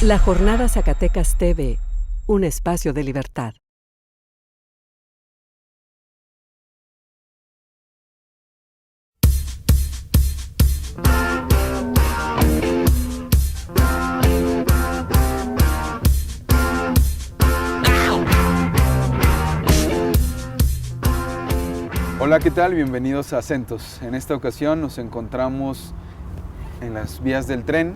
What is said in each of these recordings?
La Jornada Zacatecas TV, un espacio de libertad. Hola, ¿qué tal? Bienvenidos a Acentos. En esta ocasión nos encontramos en las vías del tren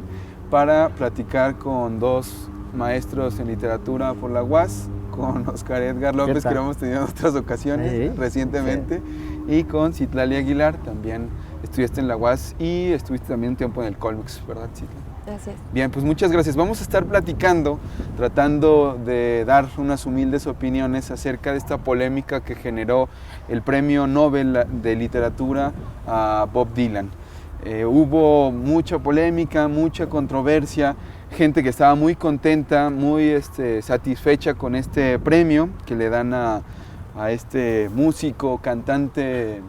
para platicar con dos maestros en literatura por la UAS, con Oscar Edgar López, que lo hemos tenido en otras ocasiones recientemente, y con Citlali Aguilar, también estudiaste en la UAS y estuviste también un tiempo en el Colmex, ¿verdad, Citlali? Gracias. Bien, pues muchas gracias. Vamos a estar platicando, tratando de dar unas humildes opiniones acerca de esta polémica que generó el Premio Nobel de Literatura a Bob Dylan. Hubo mucha polémica, mucha controversia, gente que estaba muy contenta, muy satisfecha con este premio que le dan a este músico, cantante,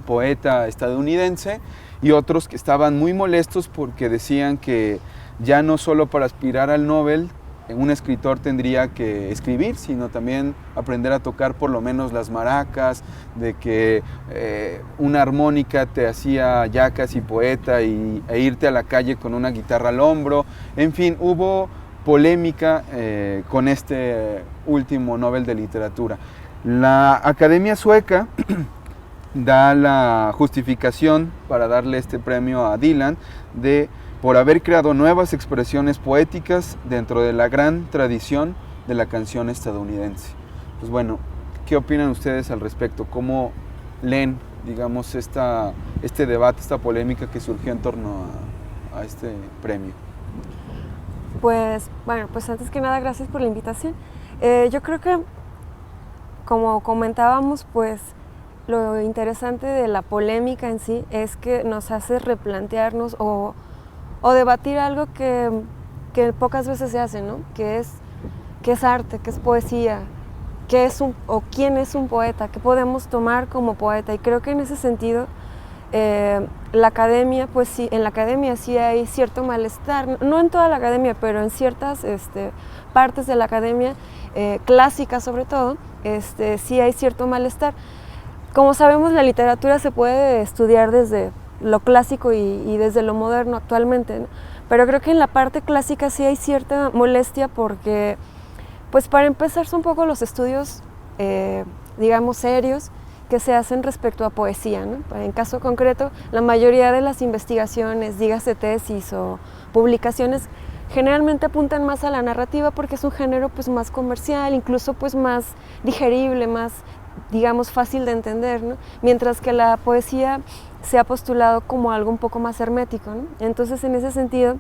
poeta estadounidense, y otros que estaban muy molestos porque decían que ya no solo para aspirar al Nobel un escritor tendría que escribir, sino también aprender a tocar por lo menos las maracas, de que una armónica te hacía ya casi poeta e irte a la calle con una guitarra al hombro. En fin, hubo polémica con este último Nobel de Literatura. La Academia Sueca da la justificación para darle este premio a Dylan por haber creado nuevas expresiones poéticas dentro de la gran tradición de la canción estadounidense. Pues bueno, ¿qué opinan ustedes al respecto? ¿Cómo leen, digamos, este debate, esta polémica que surgió en torno a este premio? Pues antes que nada, gracias por la invitación. Yo creo que, como comentábamos, pues lo interesante de la polémica en sí es que nos hace replantearnos o debatir algo que pocas veces se hace, ¿no? Que es arte, que es poesía, quién es un poeta, qué podemos tomar como poeta. Y creo que en ese sentido la academia, pues sí, en la academia sí hay cierto malestar, no en toda la academia, pero en ciertas partes de la academia, clásica sobre todo, sí hay cierto malestar. Como sabemos, la literatura se puede estudiar desde lo clásico y desde lo moderno actualmente, ¿no? Pero creo que en la parte clásica sí hay cierta molestia porque, pues para empezar, son un poco los estudios, digamos, serios que se hacen respecto a poesía, ¿no? En caso concreto, la mayoría de las investigaciones, dígase tesis o publicaciones, generalmente apuntan más a la narrativa porque es un género pues más comercial, incluso pues más digerible, más, digamos, fácil de entender, ¿no? Mientras que la poesía se ha postulado como algo un poco más hermético, ¿no? Entonces, en ese sentido,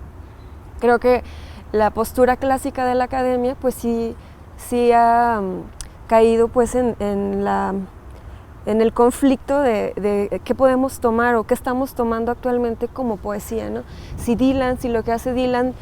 creo que la postura clásica de la academia pues sí ha caído pues en el conflicto de qué podemos tomar o qué estamos tomando actualmente como poesía, ¿no? Si lo que hace Dylan,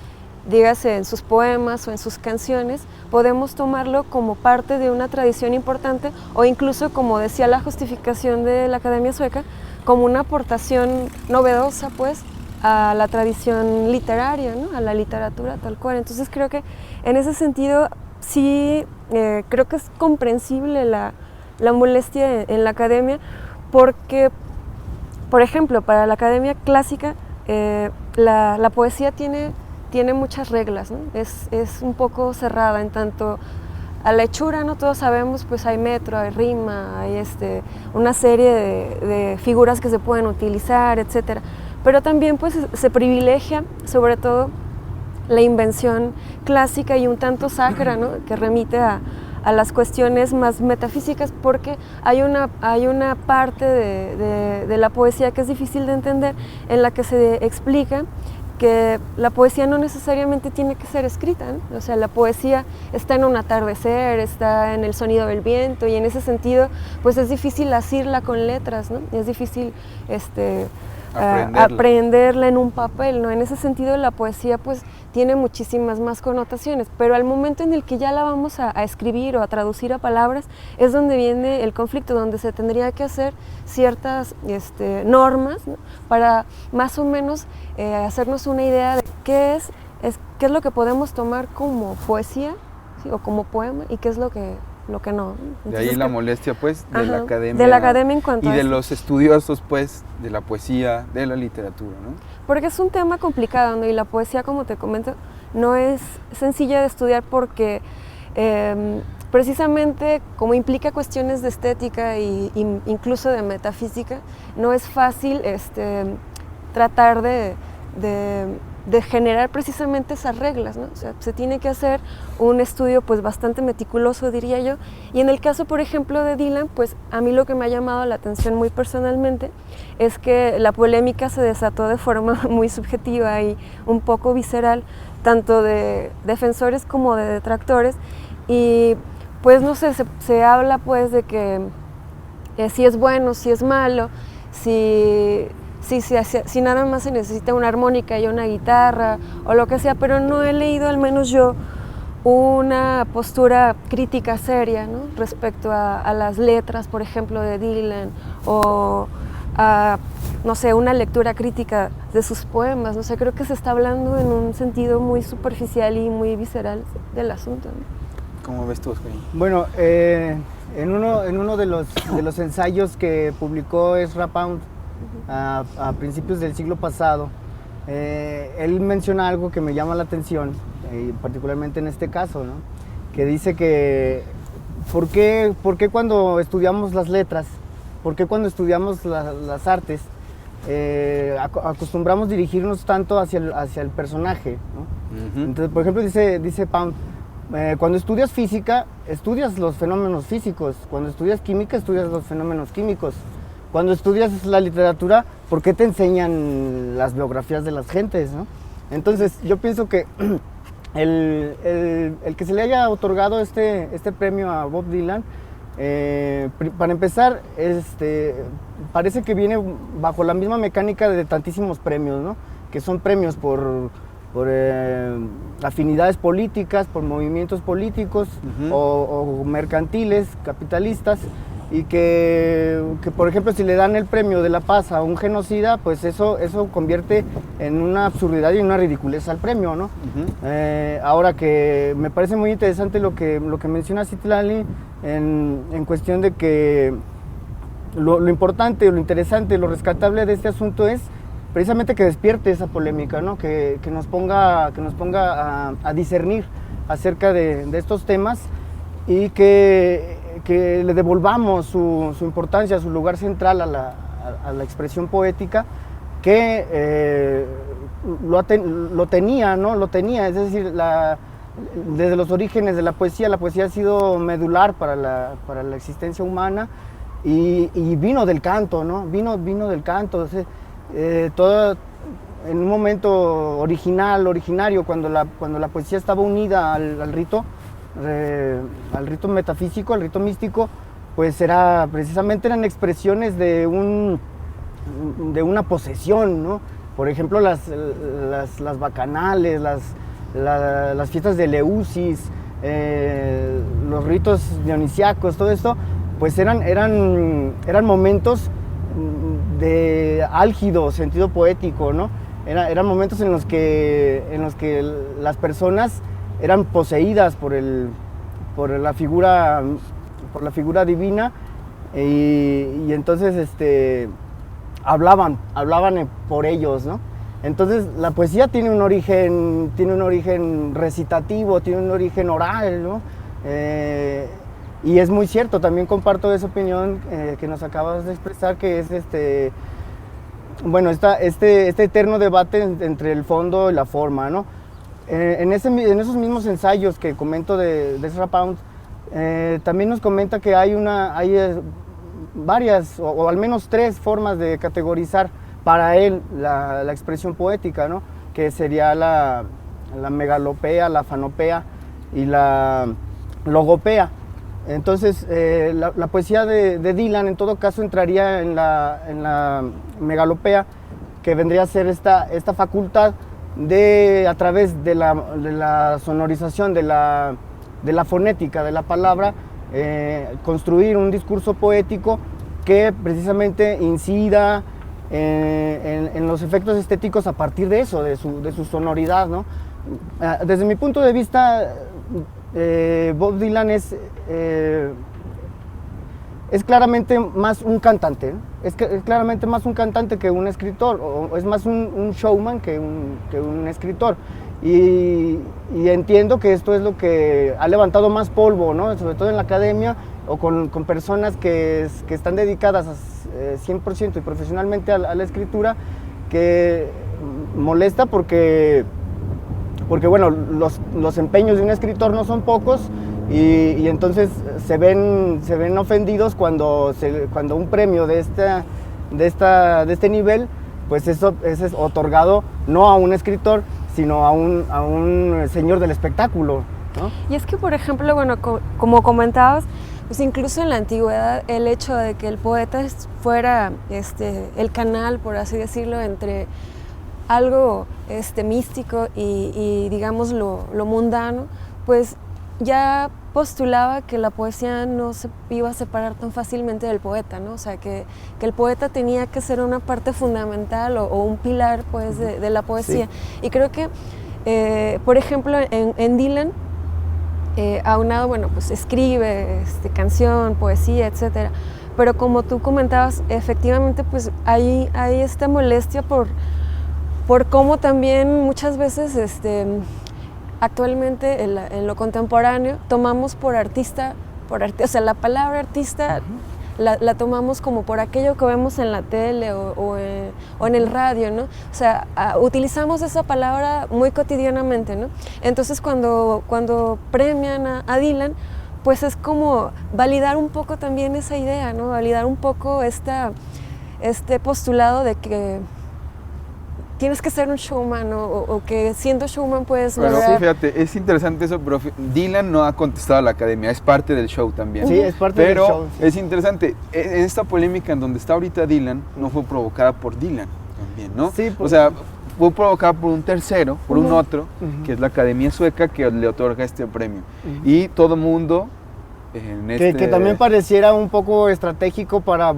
dígase en sus poemas o en sus canciones, podemos tomarlo como parte de una tradición importante o incluso, como decía la justificación de la Academia Sueca, como una aportación novedosa pues a la tradición literaria, ¿no? A la literatura tal cual. Entonces creo que en ese sentido sí creo que es comprensible la molestia en la academia porque, por ejemplo, para la academia clásica la poesía tiene muchas reglas, ¿no? Es un poco cerrada en tanto a la hechura, ¿no? Todos sabemos, pues hay metro, hay rima, hay una serie de figuras que se pueden utilizar, etcétera. Pero también pues se privilegia, sobre todo, la invención clásica y un tanto sacra, ¿no? Que remite a las cuestiones más metafísicas, porque hay una parte de la poesía que es difícil de entender, en la que se explica que la poesía no necesariamente tiene que ser escrita, ¿no? O sea, la poesía está en un atardecer, está en el sonido del viento, y en ese sentido pues es difícil asirla con letras, ¿no? Es difícil aprenderla en un papel, ¿no? En ese sentido la poesía pues tiene muchísimas más connotaciones, pero al momento en el que ya la vamos a escribir o a traducir a palabras es donde viene el conflicto, donde se tendría que hacer ciertas normas, ¿no? Para más o menos hacernos una idea de qué es qué es lo que podemos tomar como poesía, ¿sí? O como poema, y qué es lo que no. De ahí la molestia, pues, de la academia. De la academia en cuanto y a de esto. los estudiosos, pues, de la poesía, de la literatura, ¿no? Porque es un tema complicado, ¿no? Y la poesía, como te comento, no es sencilla de estudiar porque precisamente como implica cuestiones de estética e incluso de metafísica, no es fácil tratar de generar precisamente esas reglas, ¿no? O sea, se tiene que hacer un estudio pues bastante meticuloso, diría yo. Y en el caso, por ejemplo, de Dylan, pues a mí lo que me ha llamado la atención muy personalmente es que la polémica se desató de forma muy subjetiva y un poco visceral, tanto de defensores como de detractores. Y pues no sé, se habla pues de que si es bueno, si es malo, si nada más se necesita una armónica y una guitarra o lo que sea, pero no he leído, al menos yo, una postura crítica seria, ¿no? Respecto a las letras, por ejemplo, de Dylan, o a, no sé, una lectura crítica de sus poemas. No sé, creo que se está hablando en un sentido muy superficial y muy visceral del asunto, ¿no? ¿Cómo ves tú, Oscar? Bueno, en uno de los ensayos que publicó Ezra Pound a principios del siglo pasado, él menciona algo que me llama la atención, particularmente en este caso, ¿no? Que dice que ¿por qué cuando estudiamos las letras, por qué cuando estudiamos las artes, acostumbramos dirigirnos tanto hacia el personaje, ¿no? Entonces, por ejemplo, dice Pound, cuando estudias física, estudias los fenómenos físicos. Cuando estudias química, estudias los fenómenos químicos. Cuando estudias la literatura, ¿por qué te enseñan las biografías de las gentes, ¿no? Entonces, yo pienso que el que se le haya otorgado este premio a Bob Dylan, para empezar, parece que viene bajo la misma mecánica de tantísimos premios, ¿no? Que son premios por afinidades políticas, por movimientos políticos o mercantiles, capitalistas, y que, por ejemplo, si le dan el premio de la paz a un genocida, pues eso convierte en una absurdidad y una ridiculez al premio, ¿no? Ahora, que me parece muy interesante lo que menciona Citlali en cuestión de que lo importante, lo interesante, lo rescatable de este asunto es precisamente que despierte esa polémica, ¿no? Que nos ponga a discernir acerca de estos temas, y que le devolvamos su importancia, su lugar central a la expresión poética, que lo tenía, ¿no? Lo tenía, es decir, desde los orígenes de la poesía ha sido medular para la existencia humana, y vino del canto, ¿no? Vino del canto. O sea, todo en un momento originario, cuando la poesía estaba unida al rito metafísico, al rito místico, pues precisamente eran expresiones de una posesión, ¿no? Por ejemplo, las bacanales, las fiestas de Eleusis, los ritos dionisíacos, todo esto, pues eran momentos de álgido sentido poético, ¿no? Eran momentos en los que las personas eran poseídas por la figura divina, y entonces hablaban por ellos, ¿no? Entonces la poesía tiene un origen recitativo, tiene un origen oral, ¿no? Y es muy cierto, también comparto esa opinión que nos acabas de expresar, que es este eterno debate entre el fondo y la forma, ¿no? En esos mismos ensayos que comento de Ezra Pound, también nos comenta que hay varias, o al menos 3 formas de categorizar para él la expresión poética, ¿no? Que sería la megalopea, la fanopea y la logopea. Entonces, la poesía de Dylan en todo caso entraría en la megalopea, que vendría a ser esta facultad a través de la sonorización, de la fonética de la palabra, construir un discurso poético que precisamente incida en los efectos estéticos a partir de eso, de su sonoridad, ¿no? Desde mi punto de vista, Bob Dylan es claramente más un cantante, ¿no? Es claramente más un cantante que un escritor, o es más un showman que un escritor. Y entiendo que esto es lo que ha levantado más polvo, ¿no? Sobre todo en la academia o con personas que están dedicadas 100% y profesionalmente a la escritura, que molesta porque bueno, los empeños de un escritor no son pocos, y entonces se ven ofendidos cuando un premio de este nivel pues eso es otorgado no a un escritor, sino a un señor del espectáculo, ¿no? Y es que, por ejemplo, bueno, como comentabas, pues incluso en la antigüedad el hecho de que el poeta fuera el canal, por así decirlo, entre algo místico y digamos lo mundano, pues ya postulaba que la poesía no se iba a separar tan fácilmente del poeta, ¿no? O sea, que el poeta tenía que ser una parte fundamental o un pilar, pues, de la poesía. Sí. Y creo que, por ejemplo, en Dylan, aunado, bueno, pues escribe canción, poesía, etcétera. Pero como tú comentabas, efectivamente, pues hay esta molestia por cómo también muchas veces actualmente en lo contemporáneo tomamos por artista, o sea, la palabra artista la tomamos como por aquello que vemos en la tele o en el radio, ¿no? O sea, utilizamos esa palabra muy cotidianamente, ¿no? Entonces cuando premian a Dylan, pues es como validar un poco también esa idea, ¿no? Validar un poco este postulado de que tienes que ser un showman, o que siendo showman puedes lograr... Pero sí, fíjate, es interesante eso, pero Dylan no ha contestado a la academia, es parte del show también. Sí, es parte del show. Pero es interesante, esta polémica en donde está ahorita Dylan no fue provocada por Dylan también, ¿no? Sí, o sea, fue provocada por un tercero, por un otro, que es la Academia Sueca, que le otorga este premio. Y todo mundo... Que también pareciera un poco estratégico para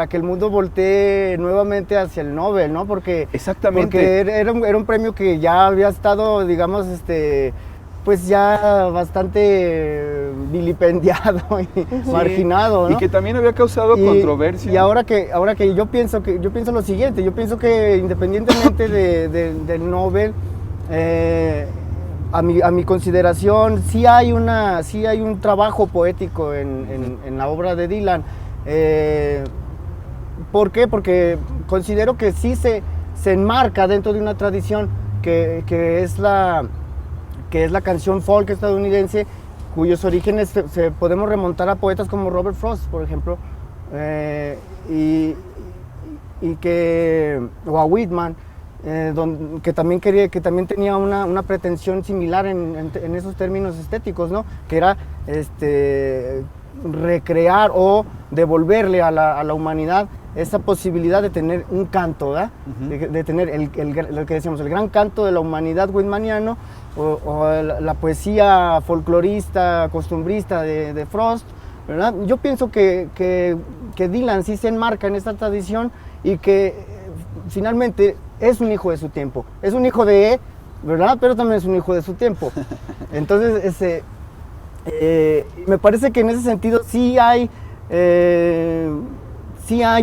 que el mundo voltee nuevamente hacia el Nobel, ¿no? Exactamente. Porque era un premio que ya había estado, digamos, pues ya bastante vilipendiado y marginado, ¿no? Y que también había causado controversia. Y ahora que yo pienso lo siguiente, yo pienso que independientemente del Nobel, a mi consideración, sí hay un trabajo poético en la obra de Dylan. ¿Por qué? Porque considero que sí se enmarca dentro de una tradición que es la canción folk estadounidense, cuyos orígenes podemos remontar a poetas como Robert Frost, por ejemplo, o a Whitman. Que también tenía una pretensión similar en esos términos estéticos, ¿no? Que era recrear o devolverle a la humanidad esa posibilidad de tener un canto, ¿verdad? De tener lo que decíamos, el gran canto de la humanidad whitmaniano, o la poesía folclorista, costumbrista de Frost, ¿verdad? Yo pienso que Dylan sí se enmarca en esta tradición y que finalmente es un hijo de su tiempo, es un hijo ¿verdad? Pero también es un hijo de su tiempo. Entonces, me parece que en ese sentido sí hay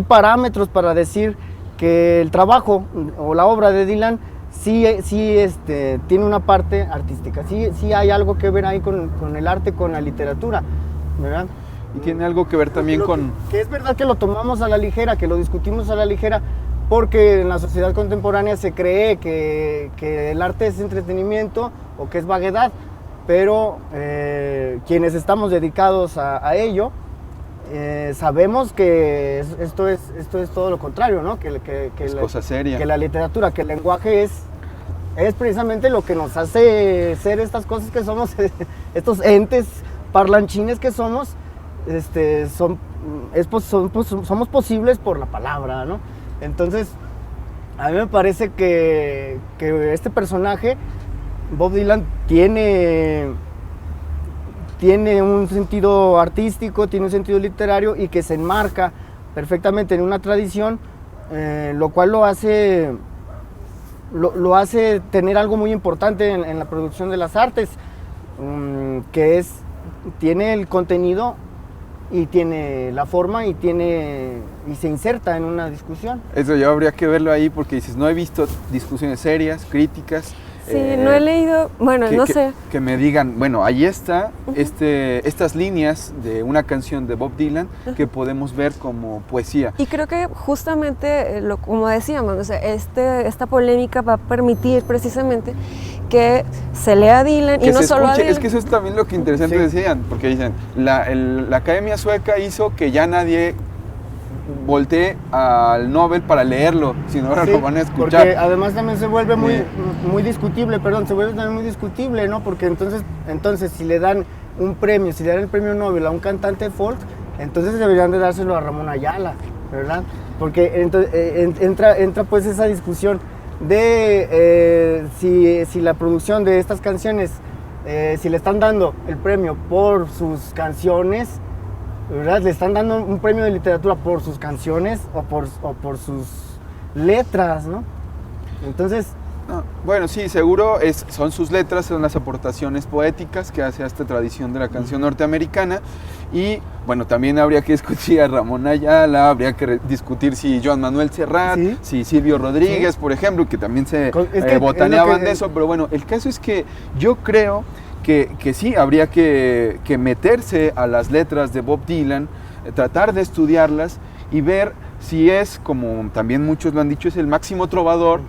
parámetros para decir que el trabajo o la obra de Dylan sí tiene una parte artística, sí hay algo que ver ahí con el arte, con la literatura, ¿verdad? Y tiene algo que ver también que es verdad que lo tomamos a la ligera, que lo discutimos a la ligera, porque en la sociedad contemporánea se cree que el arte es entretenimiento o que es vaguedad, pero quienes estamos dedicados a ello, sabemos que esto es todo lo contrario, ¿no? Es cosa seria. Que la literatura, que el lenguaje es precisamente lo que nos hace ser estas cosas que somos, estos entes parlanchines que somos, somos posibles por la palabra, ¿no? Entonces, a mí me parece que este personaje, Bob Dylan, tiene un sentido artístico, tiene un sentido literario, y que se enmarca perfectamente en una tradición lo cual lo hace tener algo muy importante en la producción de las artes, que tiene el contenido y tiene la forma y se inserta en una discusión. Eso ya habría que verlo ahí porque dices, no he visto discusiones serias, críticas. Sí, no he leído, bueno, no sé. Que me digan, bueno, ahí está estas líneas de una canción de Bob Dylan que podemos ver como poesía. Y creo que justamente, como decíamos, o sea, esta polémica va a permitir precisamente que se lea a Dylan y no solo a Dylan. Es que eso es también lo que interesante decían, porque dicen, la Academia Sueca hizo que ya nadie voltee al Nobel para leerlo, sino ahora lo van a escuchar. Porque además también se vuelve muy discutible, ¿no? Porque entonces si le dan un premio, si le dan el premio Nobel a un cantante folk, entonces deberían de dárselo a Ramón Ayala, ¿verdad? Porque entra pues esa discusión de si la producción de estas canciones, si le están dando el premio por sus canciones, ¿verdad? Le están dando un premio de literatura por sus canciones o por sus letras, ¿no? Entonces... Bueno, sí, seguro son sus letras, son las aportaciones poéticas que hace a esta tradición de la canción norteamericana. Y bueno, también habría que discutir a Ramón Ayala, habría que discutir si Joan Manuel Serrat, si Silvio Rodríguez, por ejemplo, que también se botaneaban de eso. Pero bueno, el caso es que yo creo que sí, habría que meterse a las letras de Bob Dylan, tratar de estudiarlas y ver si es, como también muchos lo han dicho, es el máximo trovador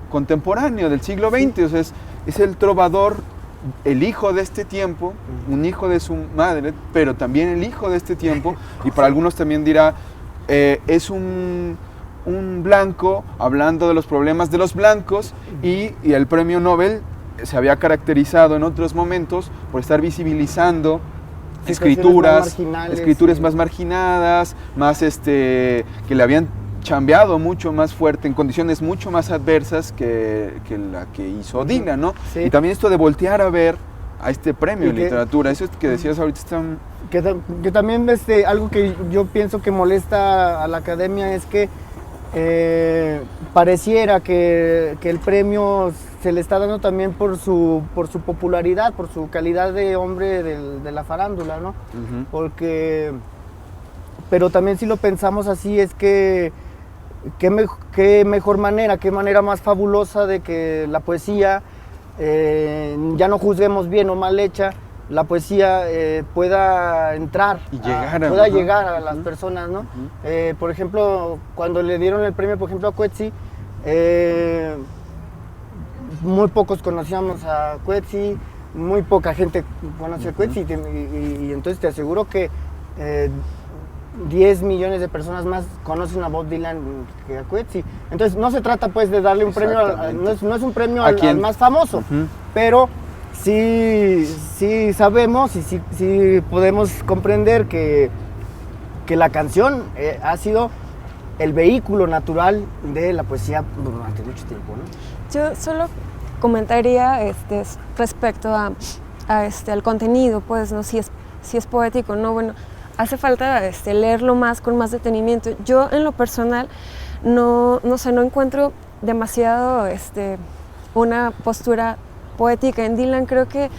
contemporáneo del siglo XX, o sea, es el trovador, el hijo de este tiempo, un hijo de su madre, pero también el hijo de este tiempo, y para algunos también dirá, es un blanco hablando de los problemas de los blancos, y el premio Nobel se había caracterizado en otros momentos por estar visibilizando escrituras más marginadas, más que le habían chambeado mucho más fuerte, en condiciones mucho más adversas que la que hizo Dylan, ¿no? Sí. Y también esto de voltear a ver a este premio de literatura, eso que decías ahorita está... Que también algo que yo pienso que molesta a la academia es que pareciera que el premio se le está dando también por su popularidad, por su calidad de hombre de la farándula, ¿no? Pero también si lo pensamos así es que qué mejor manera, qué manera más fabulosa de que la poesía, ya no juzguemos bien o mal hecha, la poesía pueda entrar y llegar a las personas, ¿no? Por ejemplo, cuando le dieron el premio, por ejemplo, a Coetzee, muy pocos conocíamos a Coetzee, muy poca gente conoce a Coetzee, y entonces te aseguro que 10 millones de personas más conocen a Bob Dylan que a Coetzee. Entonces no se trata pues de darle un premio, no es un premio al más famoso, pero sí sabemos y sí podemos comprender que la canción ha sido el vehículo natural de la poesía durante mucho tiempo, ¿no? Yo solo comentaría respecto al contenido, pues, ¿no? Si es poético, ¿no? Bueno, hace falta leerlo más con más detenimiento. Yo en lo personal no encuentro demasiado una postura poética en Dylan. Creo que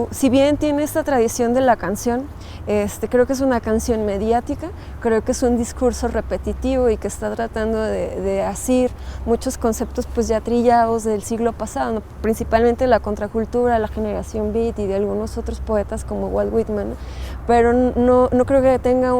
si bien tiene esta tradición de la canción, creo que es una canción mediática, creo que es un discurso repetitivo y que está tratando de asir muchos conceptos pues ya trillados del siglo pasado, ¿no? Principalmente la contracultura, la generación beat y de algunos otros poetas como Walt Whitman, ¿no? Pero no creo que tenga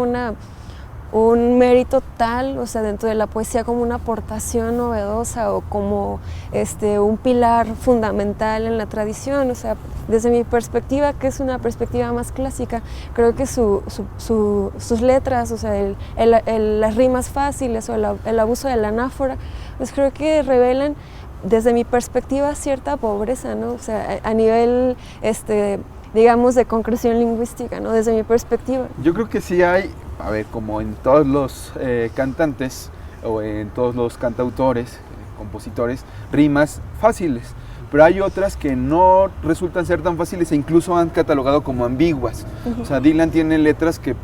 un mérito tal, o sea, dentro de la poesía como una aportación novedosa o como un pilar fundamental en la tradición. O sea, desde mi perspectiva, que es una perspectiva más clásica, creo que sus letras, o sea, las rimas fáciles o el abuso de la anáfora, pues creo que revelan desde mi perspectiva cierta pobreza, ¿no? O sea, a nivel digamos de concreción lingüística, ¿no? Desde mi perspectiva. Yo creo que sí hay, a ver, como en todos los cantantes o en todos los cantautores, compositores, rimas fáciles, pero hay otras que no resultan ser tan fáciles e incluso han catalogado como ambiguas. O sea, Dylan tiene letras que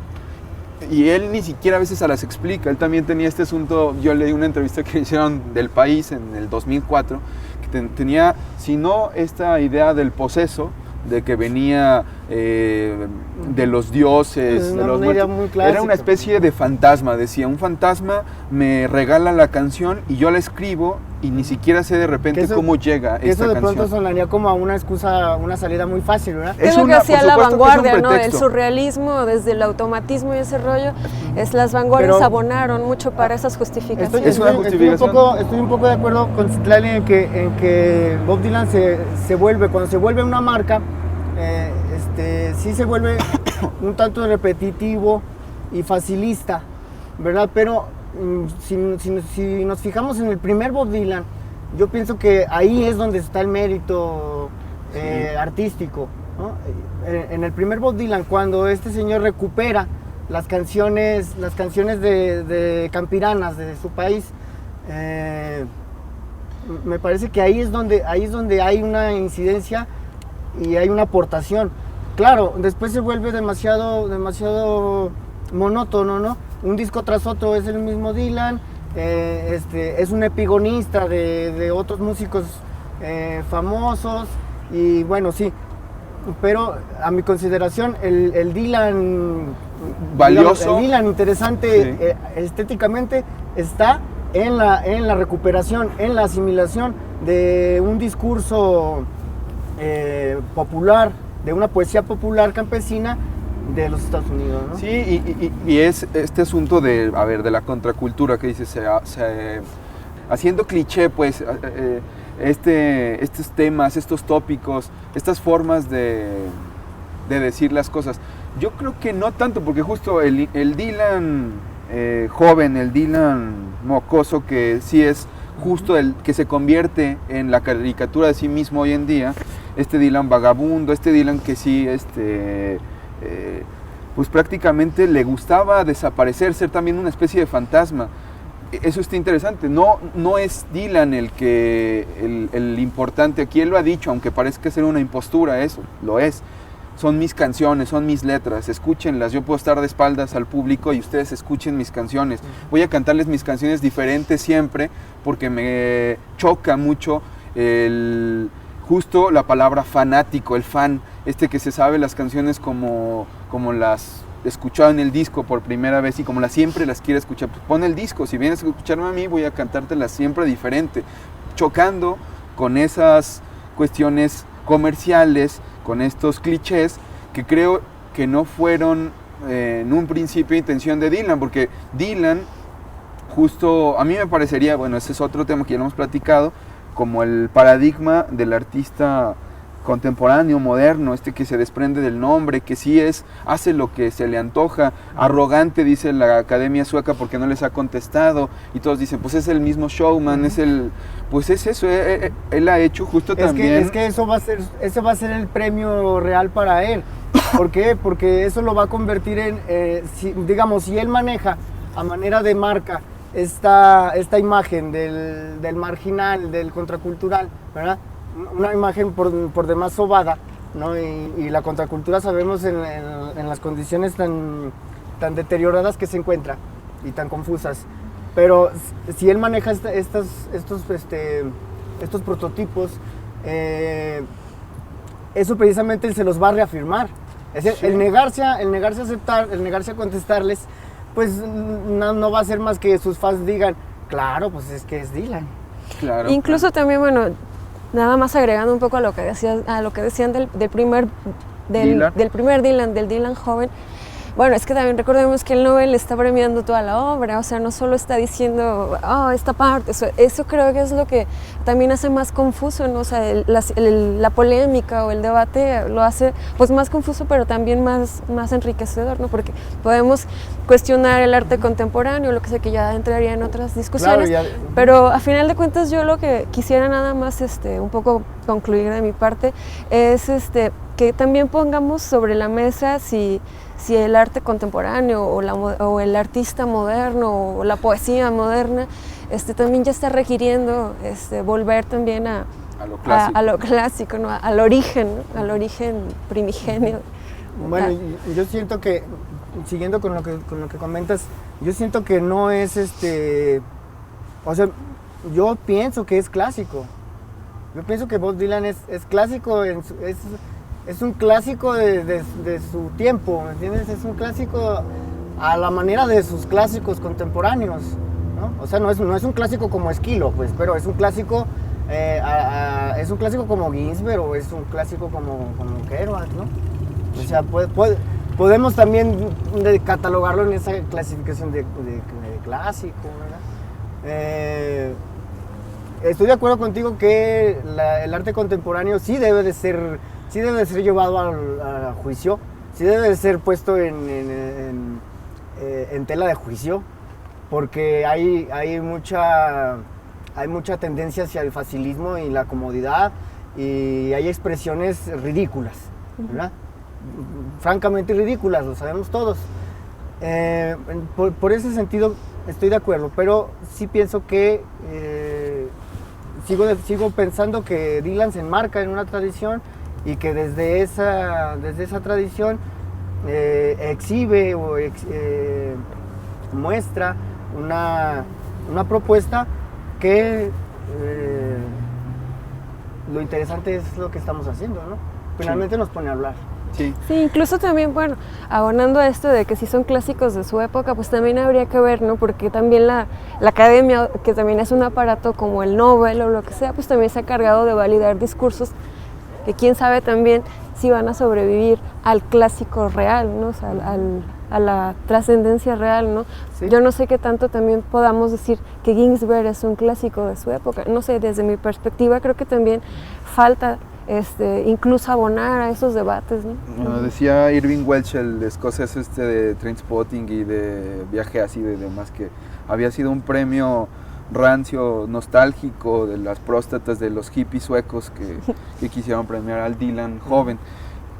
y él ni siquiera a veces se las explica. Él también tenía este asunto. Yo leí una entrevista que hicieron del País en el 2004, que tenía, si no esta idea del poseso, de que venía de los dioses, de los muertos. Era una especie de fantasma, decía, un fantasma me regala la canción y yo la escribo y ni siquiera sé de repente cómo llega esta canción. Eso de pronto sonaría como a una excusa, una salida muy fácil, ¿verdad? Es lo que hacía la vanguardia, ¿no? El surrealismo, desde el automatismo y ese rollo, las vanguardias abonaron mucho para esas justificaciones. Estoy un poco de acuerdo con Citlali en que Bob Dylan cuando se vuelve una marca, sí se vuelve un tanto repetitivo y facilista, ¿verdad? Pero si nos fijamos en el primer Bob Dylan, yo pienso que ahí es donde está el mérito artístico, ¿no? En el primer Bob Dylan, cuando este señor recupera las canciones de campiranas de su país, me parece que ahí es donde hay una incidencia y hay una aportación. Claro, después se vuelve demasiado monótono, ¿no? Un disco tras otro es el mismo Dylan, es un epigonista de otros músicos famosos, y bueno, sí, pero a mi consideración el Dylan valioso, digamos, el Dylan interesante, sí, estéticamente, está en la recuperación, en la asimilación de un discurso popular, de una poesía popular campesina de los Estados Unidos, ¿no? Sí, y es este asunto de la contracultura que dice, haciendo cliché, pues, estos temas, estos tópicos, estas formas de decir las cosas. Yo creo que no tanto, porque justo el Dylan joven, el Dylan mocoso, que sí es justo el que se convierte en la caricatura de sí mismo hoy en día, este Dylan vagabundo, este Dylan que sí, pues prácticamente le gustaba desaparecer, ser también una especie de fantasma. Eso está interesante. No es Dylan el importante aquí. Él lo ha dicho, aunque parezca ser una impostura, eso lo es. Son mis canciones, son mis letras, escúchenlas. Yo puedo estar de espaldas al público y ustedes escuchen mis canciones. Voy a cantarles mis canciones diferentes siempre, porque me choca mucho justo la palabra fanático, el fan, que se sabe las canciones como las escuchado en el disco por primera vez y como siempre las quiere escuchar. Pues pon el disco, si vienes a escucharme a mí, voy a cantártelas siempre diferente, chocando con esas cuestiones comerciales, con estos clichés que creo que no fueron en un principio intención de Dylan, porque Dylan, justo a mí me parecería, bueno, ese es otro tema que ya lo hemos platicado, como el paradigma del artista contemporáneo, moderno, que se desprende del nombre, que sí hace lo que se le antoja, arrogante, dice la Academia Sueca, porque no les ha contestado, y todos dicen, pues es el mismo showman, pues es eso, él ha hecho justo también. Es que eso va a ser el premio real para él. ¿Por qué? Porque eso lo va a convertir en, si él maneja a manera de marca esta imagen del marginal, del contracultural, ¿verdad? Una imagen por demás sobada, ¿no? Y la contracultura sabemos en las condiciones tan deterioradas que se encuentra y tan confusas. Pero si él maneja estos prototipos, eso precisamente él se los va a reafirmar. Es decir, el negarse a aceptar, el negarse a contestarles, pues no va a ser más que sus fans digan, claro, pues es que es Dylan. Claro, incluso también, bueno, nada más agregando un poco a lo que decían del primer Dylan, del Dylan joven. Bueno, es que también recordemos que el Nobel está premiando toda la obra, o sea, no solo está diciendo, esta parte, eso creo que es lo que también hace más confuso, ¿no? O sea, la polémica o el debate lo hace pues más confuso, pero también más enriquecedor, ¿no? Porque podemos cuestionar el arte contemporáneo, lo que sé que ya entraría en otras discusiones, claro, pero a final de cuentas yo lo que quisiera nada más un poco concluir de mi parte es que también pongamos sobre la mesa si el arte contemporáneo o el artista moderno o la poesía moderna también ya está requiriendo volver también a lo clásico, ¿no? al origen primigenio. Bueno, yo siento que siguiendo con lo que comentas, yo siento que no es o sea, yo pienso que es clásico. Yo pienso que Bob Dylan es clásico, es un clásico de su tiempo, ¿me entiendes? Es un clásico a la manera de sus clásicos contemporáneos, ¿no? O sea, no es un clásico como Esquilo, pues, pero es un clásico como Ginsberg o es un clásico como Kerouac, ¿no? O sea, podemos también catalogarlo en esa clasificación de clásico, ¿verdad? Estoy de acuerdo contigo que el arte contemporáneo sí debe de ser llevado a juicio, sí debe de ser puesto en tela de juicio, porque hay mucha tendencia hacia el facilismo y la comodidad, y hay expresiones ridículas, ¿verdad? Francamente ridículas, lo sabemos todos. Por ese sentido estoy de acuerdo, pero sí pienso que sigo pensando que Dylan se enmarca en una tradición y que desde esa tradición exhibe o muestra una propuesta que lo interesante es lo que estamos haciendo, ¿no? Finalmente nos pone a hablar. Sí. Sí, incluso también, bueno, abonando a esto de que si son clásicos de su época, pues también habría que ver, ¿no? Porque también la academia, que también es un aparato como el Nobel o lo que sea, pues también se ha cargado de validar discursos que quién sabe también si van a sobrevivir al clásico real, ¿no? O sea, a la trascendencia real, ¿no? Sí. Yo no sé qué tanto también podamos decir que Ginsberg es un clásico de su época. No sé, desde mi perspectiva creo que también falta incluso abonar a esos debates, ¿no? Decía Irving Welsh, el escocés de Trainspotting y de Viaje Ácido y demás, que había sido un premio rancio, nostálgico de las próstatas de los hippies suecos que quisieron premiar al Dylan joven.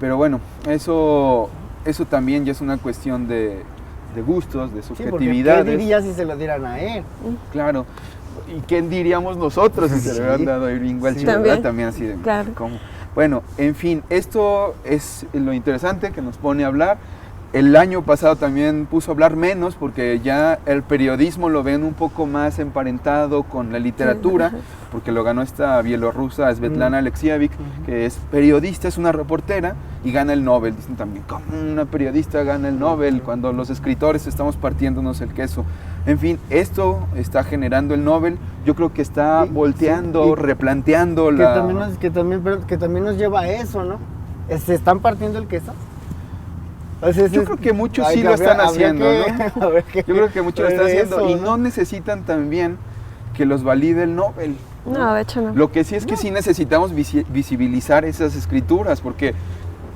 Pero bueno, eso también ya es una cuestión de gustos, de subjetividades. Sí, ¿qué diría si se lo dieran a él? Claro. ¿Y qué diríamos nosotros si se le hubieran dado a Irving Welsh? Sí, ¿verdad? También así de claro. ¿cómo? Bueno, en fin, esto es lo interesante que nos pone a hablar. El año pasado también puso a hablar menos porque ya el periodismo lo ven un poco más emparentado con la literatura, sí, porque lo ganó esta bielorrusa Svetlana Alexievich, que es periodista, es una reportera y gana el Nobel. Dicen también, ¿cómo una periodista gana el Nobel cuando los escritores estamos partiéndonos el queso? En fin, esto está generando el Nobel. Yo creo que está volteando, replanteando que también nos lleva a eso, ¿no? ¿Se están partiendo el queso? Yo creo que muchos sí lo están haciendo, ¿no? Yo creo que muchos lo están haciendo y no necesitan también que los valide el Nobel. No, de hecho no. Lo que sí es que sí necesitamos visibilizar esas escrituras, porque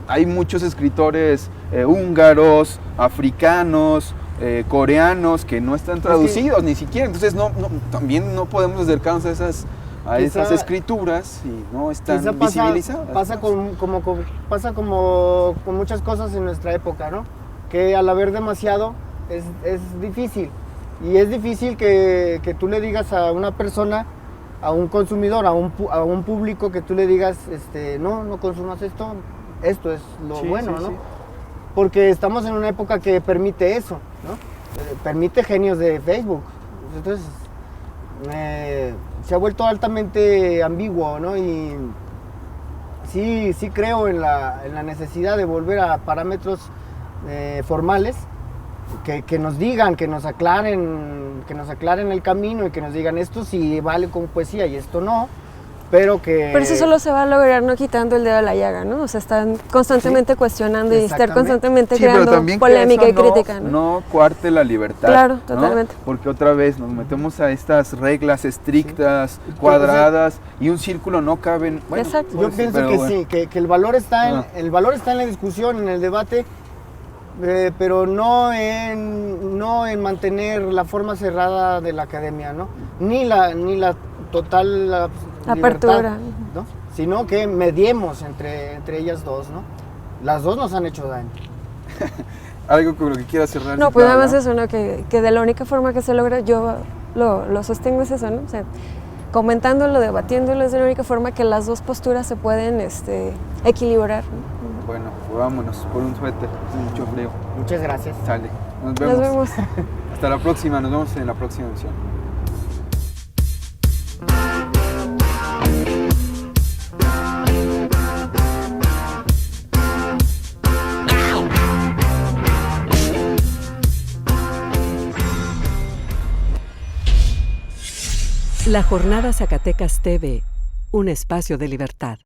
hay muchos escritores húngaros, africanos, coreanos que no están traducidos ni siquiera. Entonces también no podemos acercarnos a esas escrituras y no están visibilizadas. Pasa como con muchas cosas en nuestra época, ¿no? Que al haber demasiado es difícil. Y es difícil que tú le digas a una persona, a un consumidor, a un público, que tú le digas, no consumas esto es lo bueno, ¿no? Sí. Porque estamos en una época que permite eso, ¿no? Permite genios de Facebook. Entonces, se ha vuelto altamente ambiguo, ¿no? Y sí creo en la necesidad de volver a parámetros formales que nos digan, que nos aclaren el camino y que nos digan esto sí vale como poesía y esto no, pero eso solo se va a lograr no quitando el dedo a la llaga, ¿no? O sea, están constantemente cuestionando y estar constantemente creando polémica y crítica, ¿no? No cuarte la libertad. Claro, totalmente. ¿No? Porque otra vez nos metemos a estas reglas estrictas, cuadradas, y un círculo no cabe. Bueno, exacto. Yo pienso que sí, que el valor está en la discusión, en el debate, pero no en mantener la forma cerrada de la academia, ¿no? Ni la total apertura, libertad, ¿no? Sino que mediemos entre ellas dos, ¿no? Las dos nos han hecho daño. Algo con lo que quieras cerrar. No, pues nada más eso, ¿no? Que de la única forma que se logra, yo lo sostengo, es eso, ¿no? O sea, comentándolo, debatiéndolo, es de la única forma que las dos posturas se pueden equilibrar, ¿no? Bueno, pues vámonos por un suéter, hace mucho frío. Muchas gracias. Sale, nos vemos. Nos vemos. Hasta la próxima, nos vemos en la próxima emisión. La Jornada Zacatecas TV, un espacio de libertad.